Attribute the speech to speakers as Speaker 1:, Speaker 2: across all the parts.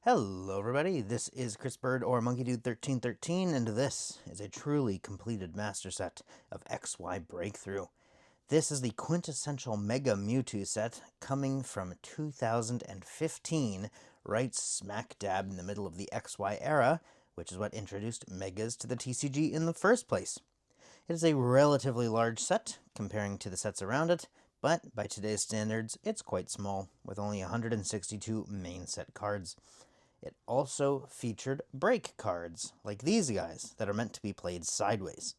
Speaker 1: Hello everybody, this is Chris Bird or MonkeyDude1313 and this is a truly completed master set of XY Breakthrough. This is the quintessential Mega Mewtwo set coming from 2015, right smack dab in the middle of the XY era, which is what introduced Megas to the TCG in the first place. It is a relatively large set comparing to the sets around it, but by today's standards, it's quite small, with only 162 main set cards. It also featured break cards, like these guys, that are meant to be played sideways.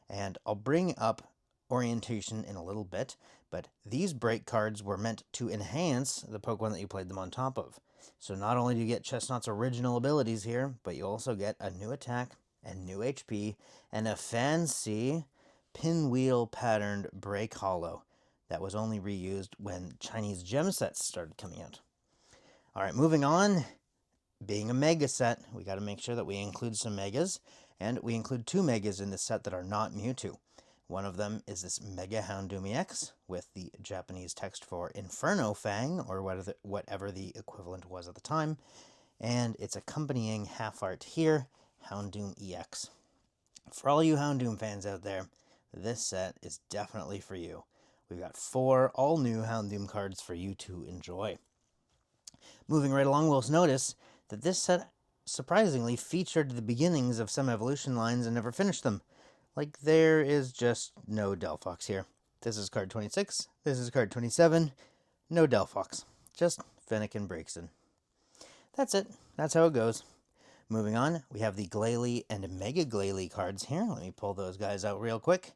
Speaker 1: And I'll bring up orientation in a little bit, but these break cards were meant to enhance the Pokemon that you played them on top of. So not only do you get Chestnut's original abilities here, but you also get a new attack and new HP and a fancy pinwheel patterned break hollow that was only reused when Chinese gem sets started coming out. Alright, moving on. Being a mega set, we got to make sure that we include some megas, and we include two megas in this set that are not Mewtwo. One of them is this Mega Houndoom EX with the Japanese text for Inferno Fang, or whatever the equivalent was at the time, and its accompanying half art here, Houndoom EX. For all you Houndoom fans out there, this set is definitely for you. We've got 4 all new Houndoom cards for you to enjoy. Moving right along, we'll notice that this set surprisingly featured the beginnings of some evolution lines and never finished them. Like, there is just no Delphox here. This is card 26, this is card 27, no Delphox. Just Fennekin Braixen. That's it. That's how it goes. Moving on, we have the Glalie and Mega Glalie cards here. Let me pull those guys out real quick.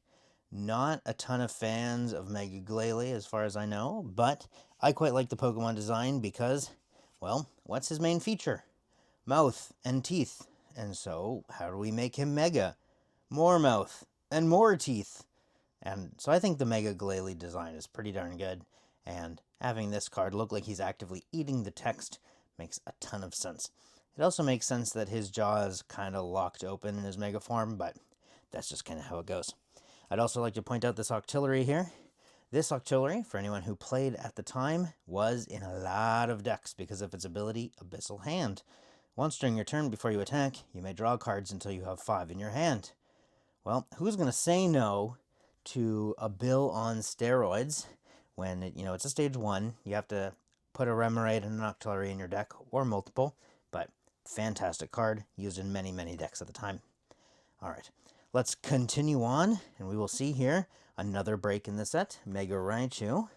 Speaker 1: Not a ton of fans of Mega Glalie as far as I know, but I quite like the Pokemon design because, well, what's his main feature? Mouth and teeth. And so, how do we make him Mega? More mouth and more teeth. And so I think the Mega Glalie design is pretty darn good, and having this card look like he's actively eating the text makes a ton of sense. It also makes sense that his jaw is kind of locked open in his Mega form, but that's just kind of how it goes. I'd also like to point out this Octillery here. This Octillery, for anyone who played at the time, was in a lot of decks because of its ability, Abyssal Hand. Once during your turn before you attack, you may draw cards until you have 5 in your hand. Well, who's going to say no to a bill on steroids when, it's a stage 1, you have to put a Remoraid and an Octillery in your deck, or multiple, but fantastic card, used in many, many decks at the time. Alright, let's continue on, and we will see here another break in the set, Mega Raichu.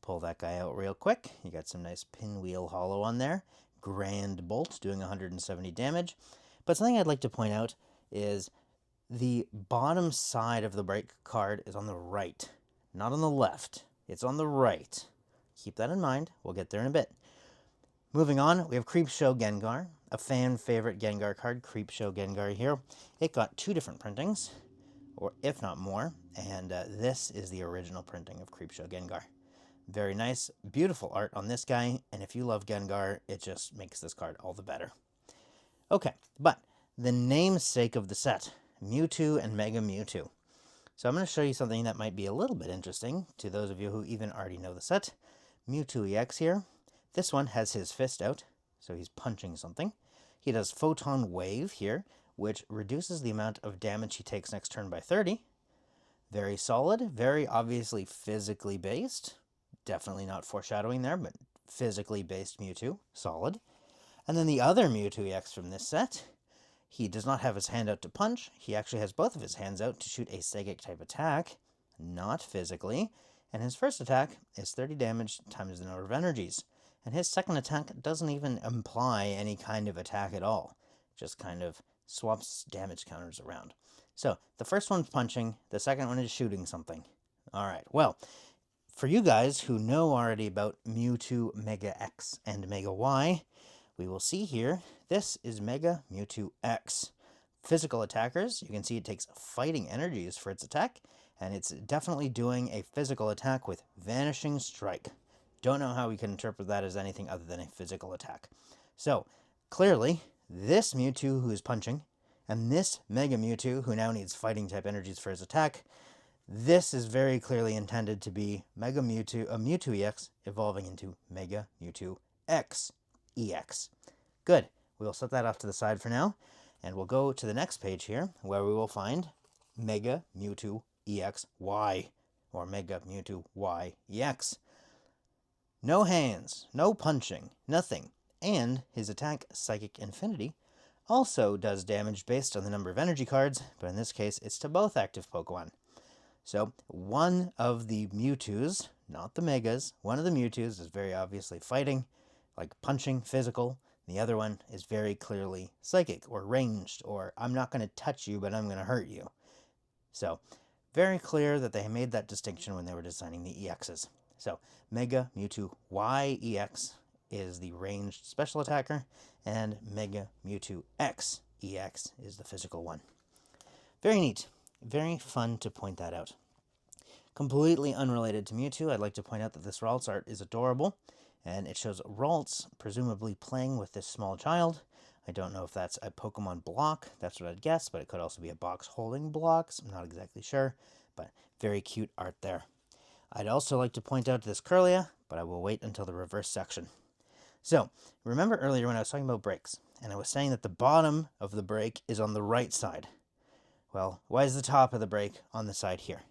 Speaker 1: Pull that guy out real quick. You got some nice pinwheel hollow on there. Grand Bolt doing 170 damage. But something I'd like to point out is the bottom side of the break card is on the right, not on the left. It's on the right. Keep that in mind. We'll get there in a bit. Moving on, we have Creepshow Gengar, a fan favorite Gengar card, Creepshow Gengar here. It got 2 different printings, or if not more, and this is the original printing of Creepshow Gengar. Very nice, beautiful art on this guy, and if you love Gengar, it just makes this card all the better. Okay, but the namesake of the set, Mewtwo and Mega Mewtwo. So I'm going to show you something that might be a little bit interesting to those of you who even already know the set. Mewtwo EX here. This one has his fist out, so he's punching something. He does Photon Wave here, which reduces the amount of damage he takes next turn by 30. Very solid, very obviously physically based. Definitely not foreshadowing there, but physically based Mewtwo. Solid. And then the other Mewtwo EX from this set, he does not have his hand out to punch. He actually has both of his hands out to shoot a psychic type attack, not physically. And his first attack is 30 damage times the number of energies. And his second attack doesn't even imply any kind of attack at all. Just kind of swaps damage counters around. So, the first one's punching, the second one is shooting something. Alright, well, for you guys who know already about Mewtwo Mega X and Mega Y, we will see here, this is Mega Mewtwo X. Physical attackers, you can see it takes fighting energies for its attack, and it's definitely doing a physical attack with Vanishing Strike. Don't know how we can interpret that as anything other than a physical attack. So, clearly, this Mewtwo who is punching, and this Mega Mewtwo who now needs fighting type energies for his attack, this is very clearly intended to be Mega Mewtwo, a Mewtwo EX evolving into Mega Mewtwo X EX. Good. We'll set that off to the side for now, and we'll go to the next page here, where we will find Mega Mewtwo EXY, or Mega Mewtwo Y EX. No hands, no punching, nothing, and his attack, Psychic Infinity, also does damage based on the number of energy cards, but in this case it's to both active Pokemon. So one of the Mewtwo's, not the Megas, one of the Mewtwo's is very obviously fighting, like punching, physical. The other one is very clearly psychic or ranged, or I'm not going to touch you, but I'm going to hurt you. So very clear that they made that distinction when they were designing the EXs. So Mega Mewtwo Y EX is the ranged special attacker, and Mega Mewtwo X EX is the physical one. Very neat. Very fun to point that out. Completely unrelated to Mewtwo, I'd like to point out that this Ralts art is adorable, and it shows Ralts presumably playing with this small child. I don't know if that's a Pokemon block, that's what I'd guess, but it could also be a box holding blocks. I'm not exactly sure, but very cute art there. I'd also like to point out this Kirlia, but I will wait until the reverse section. So, remember earlier when I was talking about breaks, and I was saying that the bottom of the break is on the right side. Well, why is the top of the break on the side here?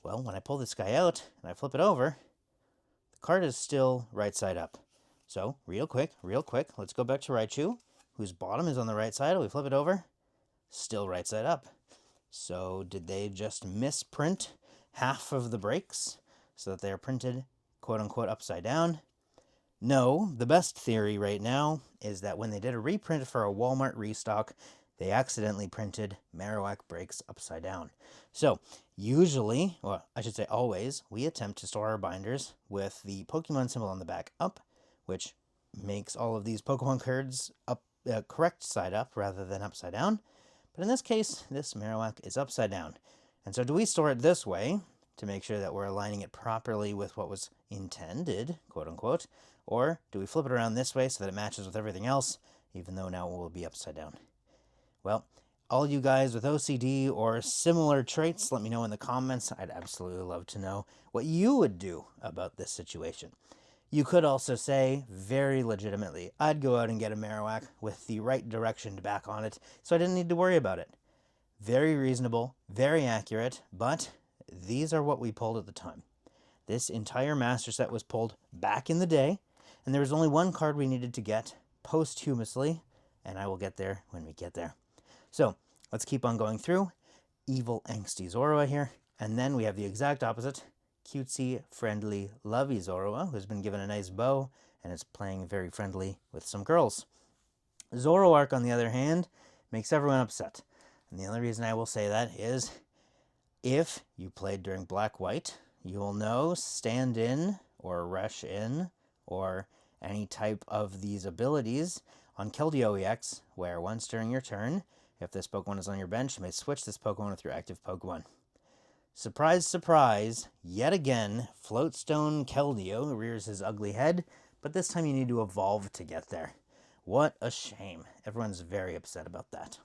Speaker 1: Well, when I pull this guy out and I flip it over, the card is still right side up. So, real quick, let's go back to Raichu, whose bottom is on the right side. We flip it over, still right side up. So, did they just misprint half of the breaks so that they are printed quote-unquote upside down? No, the best theory right now is that when they did a reprint for a Walmart restock, they accidentally printed Marowak breaks upside down. So, usually, well, I should say always, we attempt to store our binders with the Pokemon symbol on the back up, which makes all of these Pokemon cards up correct side up rather than upside down. But in this case, this Marowak is upside down. And so do we store it this way to make sure that we're aligning it properly with what was intended, quote unquote, or do we flip it around this way so that it matches with everything else, even though now it will be upside down? Well, all you guys with OCD or similar traits, let me know in the comments. I'd absolutely love to know what you would do about this situation. You could also say, very legitimately, I'd go out and get a Marowak with the right direction back on it, so I didn't need to worry about it. Very reasonable, very accurate, but these are what we pulled at the time. This entire master set was pulled back in the day, and there was only one card we needed to get posthumously, and I will get there when we get there. So, let's keep on going through. Evil, angsty Zorua here, and then we have the exact opposite. Cutesy, friendly, lovey Zorua, who's been given a nice bow, and is playing very friendly with some girls. Zoroark, on the other hand, makes everyone upset. And the only reason I will say that is, if you played during Black-White, you will know Stand In, or Rush In, or any type of these abilities on Keldeo EX, where once during your turn, if this Pokemon is on your bench, you may switch this Pokemon with your active Pokemon. Surprise, surprise, yet again, Floatstone Keldeo rears his ugly head, but this time you need to evolve to get there. What a shame. Everyone's very upset about that.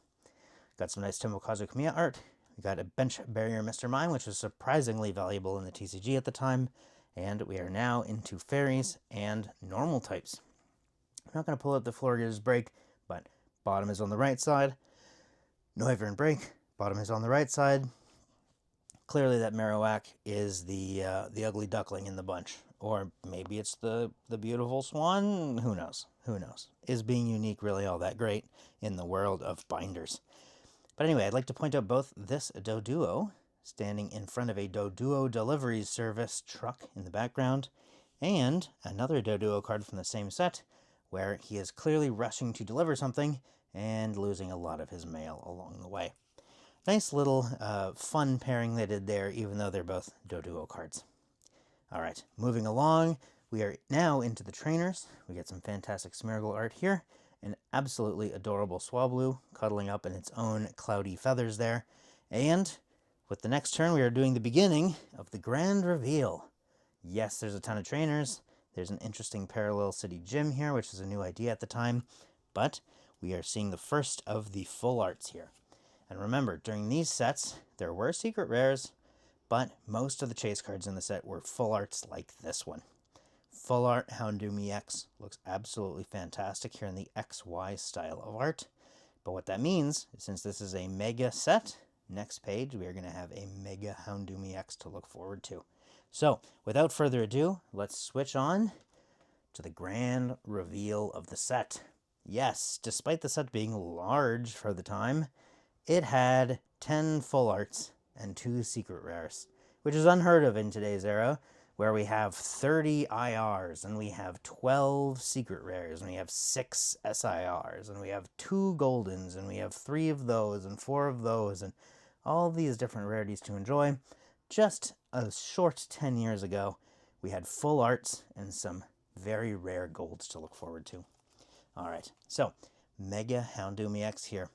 Speaker 1: Got some nice Tomokazu Kamiya art. We got a Bench Barrier Mr. Mime, which was surprisingly valuable in the TCG at the time, and we are now into fairies and normal types. I'm not going to pull out the Florges break, but bottom is on the right side. Noivern break, bottom is on the right side. Clearly that Marowak is the ugly duckling in the bunch. Or maybe it's the beautiful swan. Who knows? Who knows? Is being unique really all that great in the world of binders? But anyway, I'd like to point out both this Doduo, standing in front of a Doduo delivery service truck in the background, and another Doduo card from the same set, where he is clearly rushing to deliver something and losing a lot of his mail along the way. Nice little fun pairing they did there, even though they're both Doduo cards. Alright, moving along, we are now into the trainers. We get some fantastic Smeargle art here. An absolutely adorable Swablu, cuddling up in its own cloudy feathers there. And with the next turn, we are doing the beginning of the grand reveal. Yes, there's a ton of trainers. There's an interesting Parallel City Gym here, which is a new idea at the time. But we are seeing the first of the full arts here. And remember, during these sets, there were secret rares, but most of the chase cards in the set were full arts like this one. Full art Houndoom EX looks absolutely fantastic here in the XY style of art. But what that means is, since this is a mega set, next page we are going to have a mega Houndoom EX to look forward to. So without further ado, let's switch on to the grand reveal of the set. Yes, despite the set being large for the time, it had 10 full arts and 2 secret rares, which is unheard of in today's era, where we have 30 IRs, and we have 12 secret rares, and we have 6 SIRs, and we have 2 goldens, and we have 3 of those, and 4 of those, and all these different rarities to enjoy. Just a short 10 years ago, we had full arts and some very rare golds to look forward to. Alright, so Mega Houndoom EX here.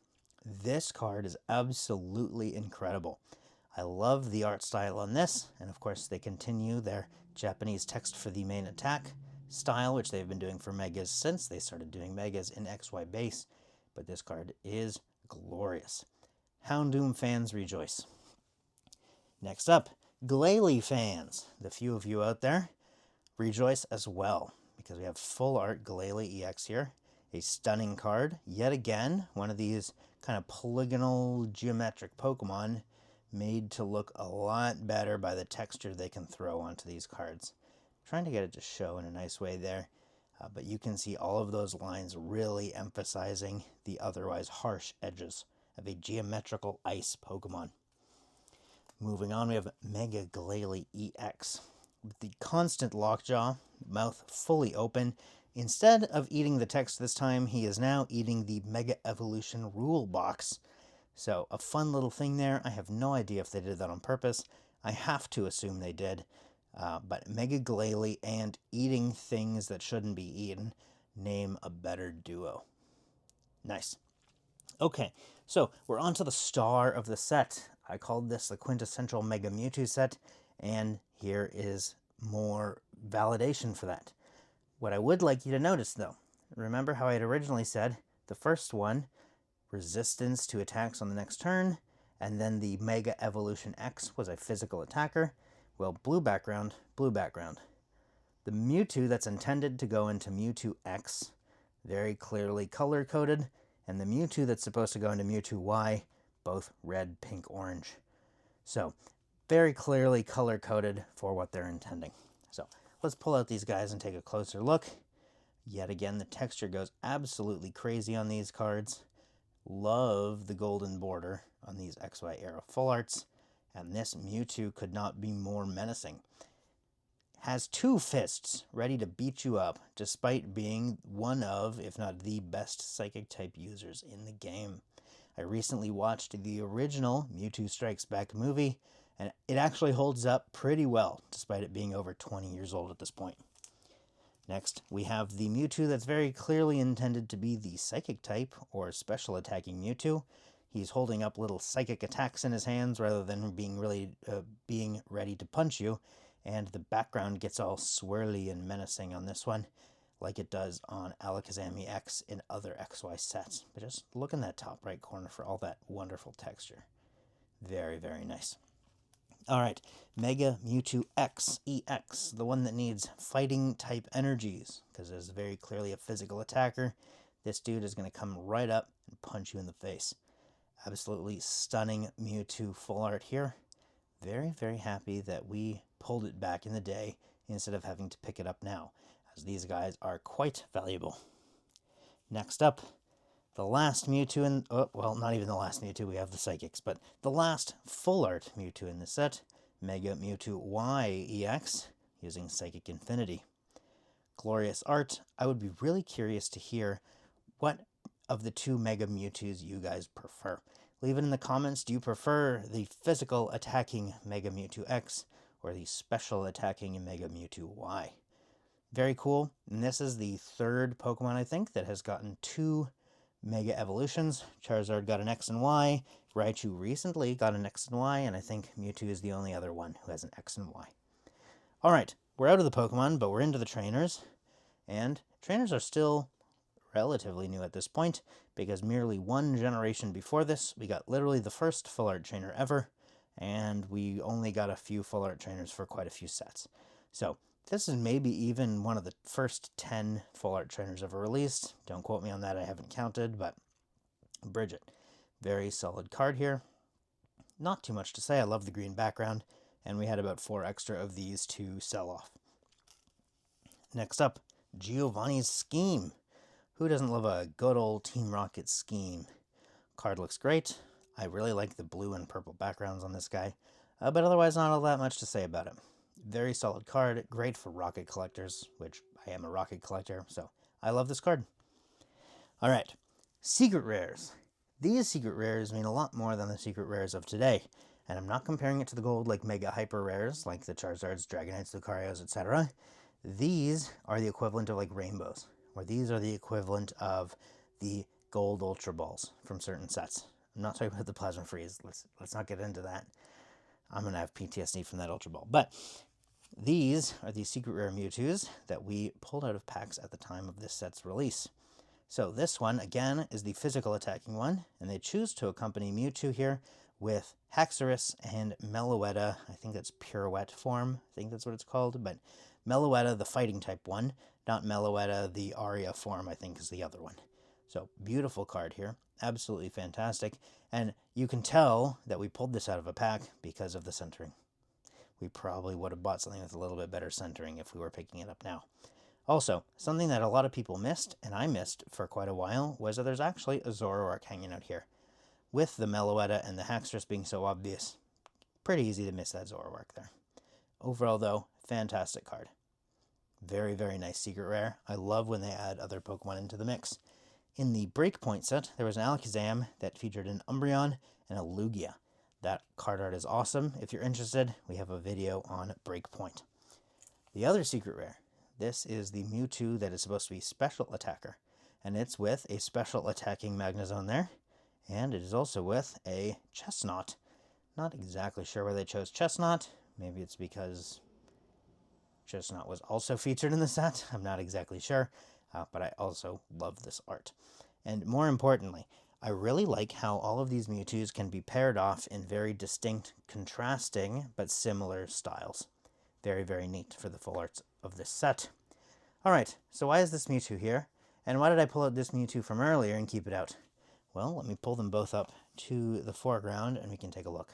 Speaker 1: This card is absolutely incredible. I love the art style on this, and of course they continue their Japanese text for the main attack style, which they've been doing for Megas since they started doing Megas in XY base, but this card is glorious. Houndoom fans rejoice. Next up, Glalie fans, the few of you out there, rejoice as well, because we have full art Glalie EX here, a stunning card, yet again, one of these kind of polygonal geometric Pokemon made to look a lot better by the texture they can throw onto these cards. I'm trying to get it to show in a nice way there, but you can see all of those lines really emphasizing the otherwise harsh edges of a geometrical ice Pokemon. Moving on, we have Mega Glalie EX. With the constant lockjaw, mouth fully open, instead of eating the text this time, he is now eating the Mega Evolution rule box. So, a fun little thing there. I have no idea if they did that on purpose. I have to assume they did. But Mega Glalie and eating things that shouldn't be eaten, name a better duo. Nice. Okay, so we're on to the star of the set. I called this the quintessential Mega Mewtwo set, and here is more validation for that. What I would like you to notice, though, remember how I had originally said the first one, resistance to attacks on the next turn, and then the Mega Evolution X was a physical attacker. Well, blue background, blue background. The Mewtwo that's intended to go into Mewtwo X, very clearly color-coded, and the Mewtwo that's supposed to go into Mewtwo Y, both red, pink, orange. So, very clearly color-coded for what they're intending. So, let's pull out these guys and take a closer look. Yet again, the texture goes absolutely crazy on these cards. Love the golden border on these XY era full arts, and this Mewtwo could not be more menacing. Has 2 fists ready to beat you up, despite being one of, if not the best psychic type users in the game. I recently watched the original Mewtwo Strikes Back movie, and it actually holds up pretty well, despite it being over 20 years old at this point. Next, we have the Mewtwo that's very clearly intended to be the Psychic type, or Special Attacking Mewtwo. He's holding up little psychic attacks in his hands rather than being ready to punch you, and the background gets all swirly and menacing on this one, like it does on Alakazam EX in other XY sets. But just look in that top right corner for all that wonderful texture. Very, very nice. Alright, Mega Mewtwo X EX, the one that needs fighting type energies, because it is very clearly a physical attacker. This dude is going to come right up and punch you in the face. Absolutely stunning Mewtwo full art here. Very, very happy that we pulled it back in the day instead of having to pick it up now, as these guys are quite valuable. Next up, the last Mewtwo well, not even the last Mewtwo, we have the Psychics, but the last full art Mewtwo in the set, Mega Mewtwo Y EX, using Psychic Infinity. Glorious art. I would be really curious to hear what of the 2 Mega Mewtwo's you guys prefer. Leave it in the comments. Do you prefer the physical attacking Mega Mewtwo X or the special attacking Mega Mewtwo Y? Very cool. And this is the 3rd Pokemon, I think, that has gotten 2 Mega Evolutions. Charizard got an X and Y. Raichu recently got an X and Y, and I think Mewtwo is the only other one who has an X and Y. Alright, we're out of the Pokemon, but we're into the trainers. And trainers are still relatively new at this point, because merely 1 generation before this, we got literally the first full art trainer ever, and we only got a few full art trainers for quite a few sets. So, This is maybe even one of the first 10 full art trainers ever released. Don't quote me on that, I haven't counted, but Bridget. Very solid card here. Not too much to say, I love the green background, and we had about 4 extra of these to sell off. Next up, Giovanni's Scheme. Who doesn't love a good old Team Rocket scheme? Card looks great. I really like the blue and purple backgrounds on this guy, but otherwise not all that much to say about him. Very solid card, great for rocket collectors, which I am a rocket collector, so I love this card. Alright, secret rares. These secret rares mean a lot more than the secret rares of today, and I'm not comparing it to the gold like mega hyper rares, like the Charizards, Dragonites, Lucarios, etc. These are the equivalent of like rainbows, or these are the equivalent of the gold Ultra Balls from certain sets. I'm not talking about the Plasma Freeze. Let's not get into that. I'm going to have PTSD from that Ultra Ball. But these are the secret rare Mewtwo's that we pulled out of packs at the time of this set's release. So this one, again, is the physical attacking one, and they choose to accompany Mewtwo here with Haxorus and Meloetta. I think that's Pirouette form. I think that's what it's called, but Meloetta, the fighting type one, not Meloetta, the Aria form, I think is the other one. So beautiful card here, absolutely fantastic, and you can tell that we pulled this out of a pack because of the centering. We probably would have bought something with a little bit better centering if we were picking it up now. Also, something that a lot of people missed, and I missed for quite a while, was that there's actually a Zoroark hanging out here. With the Meloetta and the Haxorus being so obvious, pretty easy to miss that Zoroark there. Overall, though, fantastic card. Very, very nice secret rare. I love when they add other Pokemon into the mix. In the Breakpoint set, there was an Alakazam that featured an Umbreon and a Lugia. That card art is awesome. If you're interested, we have a video on Breakpoint. The other secret rare. This is the Mewtwo that is supposed to be special attacker, and it's with a special attacking Magnezone there, and it is also with a Chestnut. Not exactly sure why they chose Chestnut. Maybe it's because Chestnut was also featured in the set. I'm not exactly sure, but I also love this art. And more importantly, I really like how all of these Mewtwo's can be paired off in very distinct, contrasting, but similar styles. Very, very neat for the full arts of this set. Alright, so why is this Mewtwo here? And why did I pull out this Mewtwo from earlier and keep it out? Well, let me pull them both up to the foreground and we can take a look.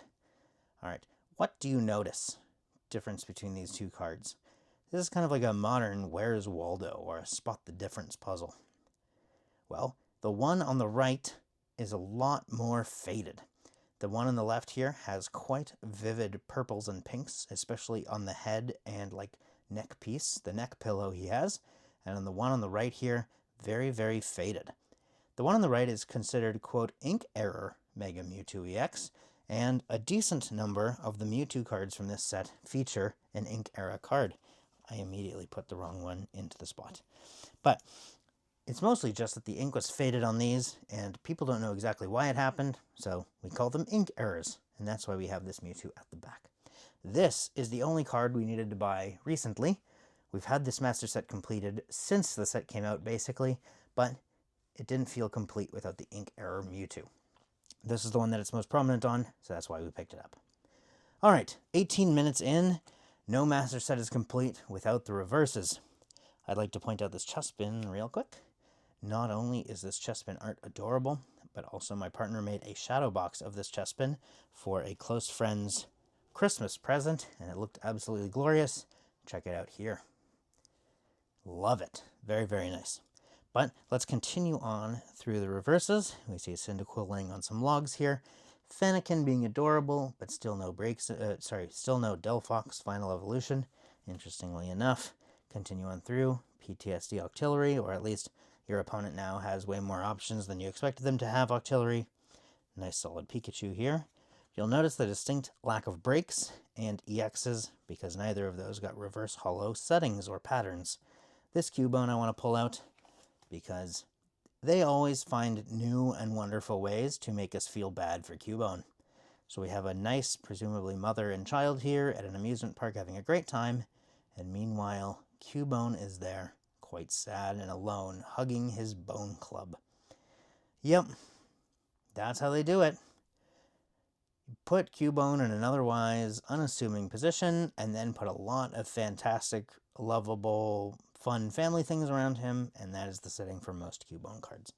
Speaker 1: Alright, what do you notice? Difference between these two cards. This is kind of like a modern Where's Waldo or a Spot the Difference puzzle. Well, the one on the right is a lot more faded. The one on the left here has quite vivid purples and pinks, especially on the head and like neck piece, the neck pillow he has. And on the one on the right here, very, very faded. The one on the right is considered, quote, ink error Mega Mewtwo EX, and a decent number of the Mewtwo cards from this set feature an ink error card. I immediately put the wrong one into the spot. But it's mostly just that the ink was faded on these, and people don't know exactly why it happened, so we call them ink errors, and that's why we have this Mewtwo at the back. This is the only card we needed to buy recently. We've had this master set completed since the set came out, basically, but it didn't feel complete without the ink error Mewtwo. This is the one that it's most prominent on, so that's why we picked it up. Alright, 18 minutes in, no master set is complete without the reverses. I'd like to point out this Chespin real quick. Not only is this Chespin art adorable, but also my partner made a shadow box of this Chespin for a close friend's Christmas present, and it looked absolutely glorious. Check it out here. Love it. Very, very nice. But let's continue on through the reverses. We see Cyndaquil laying on some logs here. Fennekin being adorable, but still no still no Delphox final evolution. Interestingly enough, continue on through. PTSD Octillery, or at least your opponent now has way more options than you expected them to have Octillery. Nice solid Pikachu here. You'll notice the distinct lack of breaks and EXs because neither of those got reverse hollow settings or patterns. This Cubone I want to pull out because they always find new and wonderful ways to make us feel bad for Cubone. So we have a nice, presumably mother and child here at an amusement park having a great time, and meanwhile, Cubone is there, quite sad and alone, hugging his bone club. Yep, that's how they do it. Put Cubone in an otherwise unassuming position, and then put a lot of fantastic lovable, fun family things around him, and that is the setting for most Cubone cards.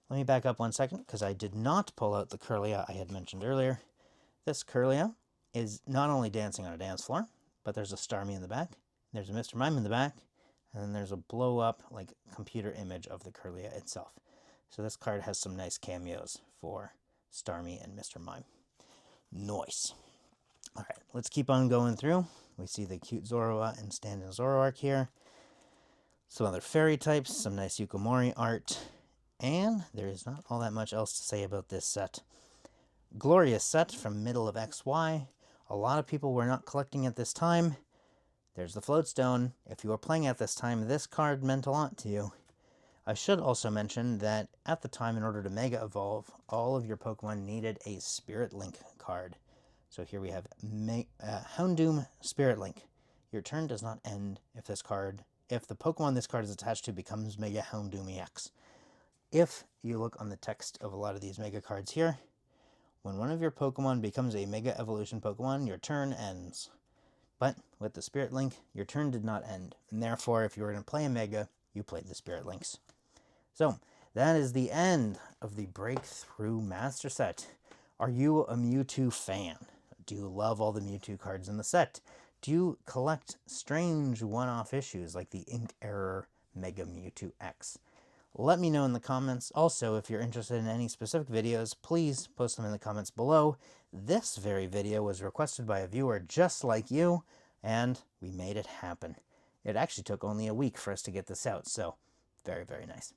Speaker 1: Let me back up 1 second, because I did not pull out the Kirlia I had mentioned earlier. This Kirlia is not only dancing on a dance floor, but there's a Starmie in the back, there's a Mr. Mime in the back, and then there's a blow-up, like, computer image of the Kirlia itself. So this card has some nice cameos for Starmie and Mr. Mime. Nice. Alright, let's keep on going through. We see the cute Zoroark and stand in Zoroark here. Some other fairy types, some nice Yukomori art, and there is not all that much else to say about this set. Glorious set from middle of XY. A lot of people were not collecting at this time. There's the Floatstone. If you were playing at this time, this card meant a lot to you. I should also mention that at the time, in order to Mega Evolve, all of your Pokemon needed a Spirit Link card. So here we have Houndoom Spirit Link. Your turn does not end if the Pokemon this card is attached to becomes Mega Houndoom EX. If you look on the text of a lot of these Mega cards here, when one of your Pokemon becomes a Mega Evolution Pokemon, your turn ends. But with the Spirit Link, your turn did not end, and therefore, if you were going to play a Mega, you played the Spirit Links. So, that is the end of the Breakthrough Master Set. Are you a Mewtwo fan? Do you love all the Mewtwo cards in the set? Do you collect strange one-off issues like the Ink Error Mega Mewtwo X? Let me know in the comments. Also, if you're interested in any specific videos, please post them in the comments below. This very video was requested by a viewer just like you, and we made it happen. It actually took only a week for us to get this out, so very, very nice.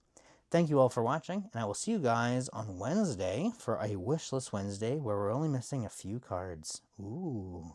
Speaker 1: Thank you all for watching, and I will see you guys on Wednesday for a Wishlist Wednesday where we're only missing a few cards. Ooh.